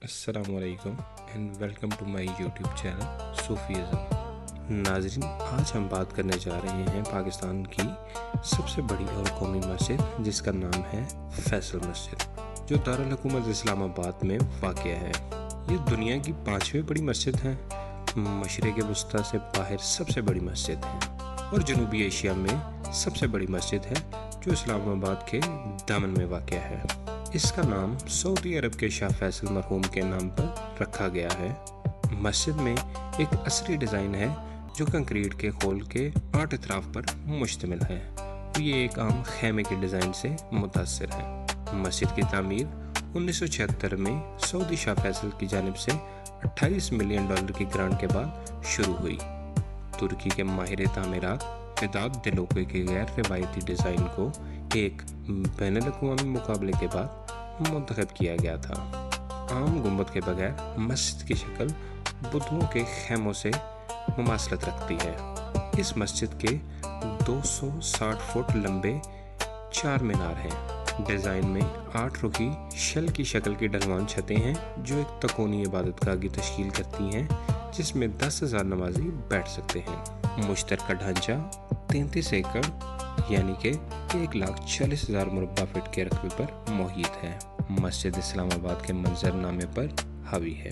अस्सलाम वालेकुम and welcome to my YouTube channel Sufism. नाज़रीन, आज हम बात करने जा रहे हैं पाकिस्तान की सबसे बड़ी और कौमी मस्जिद जिसका नाम है फैसल मस्जिद, जो दारुल हुकूमत इस्लामाबाद में वाक़ है। ये दुनिया की 5वीं बड़ी मस्जिद है, मशरिक़ वस्ती से बाहर सबसे बड़ी मस्जिद है और जनूबी एशिया में सबसे बड़ी मस्जिद है जो इस्लामाबाद के दामन में वाक़ है। इसका नाम सऊदी अरब के शाह फैसल मरहूम के नाम पर रखा गया है। मस्जिद में एक असरी डिज़ाइन है जो कंक्रीट के खोल के 8 अतराफ पर मुश्तमिल है। ये एक आम खैमे के डिज़ाइन से मुतासिर है। मस्जिद की तामीर 1976 में सऊदी शाह फैसल की जानिब से $28 मिलियन की ग्रांट के बाद शुरू हुई। तुर्की के माहिर तामीरात फिदात दिलोके के गैर रिवायती डिज़ाइन को एक बैनुल-अक़वामी मुकाबले के बाद मुंतखब किया गया था। आम गुंबद के बगैर मस्जिद की शक्ल बुद्दुओं के खैमों से मुमासलत रखती है। इस मस्जिद के 260 फुट लंबे 4 मीनार हैं। डिज़ाइन में 8 रुखी शल की शक्ल की ढलवान छतें हैं जो एक तकोनी इबादतगाह की तश्कील करती हैं, जिसमें 10,000 नमाजी बैठ सकते हैं। मुश्तरका ढांचा 33 एकड़ यानी कि 1,40,000 मुरब्बा फीट के रकबे पर मुहित है। मस्जिद इस्लामाबाद के मंजरनामे पर हावी है।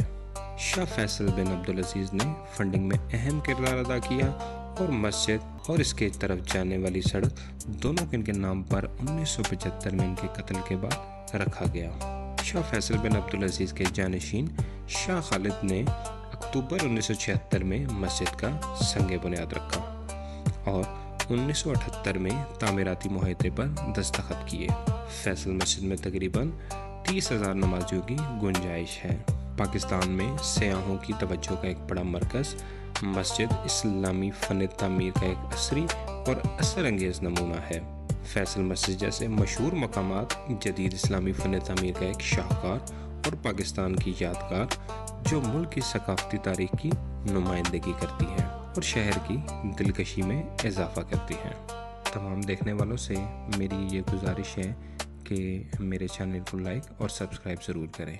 शाह फैसल बिन अब्दुल अजीज़ ने फंडिंग में अहम किरदार अदा किया और मस्जिद और इसके तरफ जाने वाली सड़क दोनों के इनके नाम पर 1975 में इनके कत्ल के बाद रखा गया। शाह फैसल बिन अब्दुल अजीज़ के जानशीन शाह खालिद ने अक्टूबर 1976 में मस्जिद का संग बुनियाद रखा और 1978 में तामीराती मुआहदे पर दस्तखत किए। फैसल मस्जिद में तकरीबन 30,000 नमाजियों की गुंजाइश है। पाकिस्तान में सयाहों की तवज्जो का एक बड़ा मरकज़, मस्जिद इस्लामी फ़न तामीर का एक असरी और असर अंगेज़ नमूना है। फैसल मस्जिद जैसे मशहूर मकामात जदीद इस्लामी फ़न तामीर का एक शाहकार और पाकिस्तान की यादगार जो मुल्क की सकाफ़ती तारीख़ की नुमाइंदगी करती है और शहर की दिलकशी में इजाफ़ा करती है। तमाम देखने वालों से मेरी ये गुजारिश है कि मेरे चैनल को लाइक और सब्सक्राइब ज़रूर करें।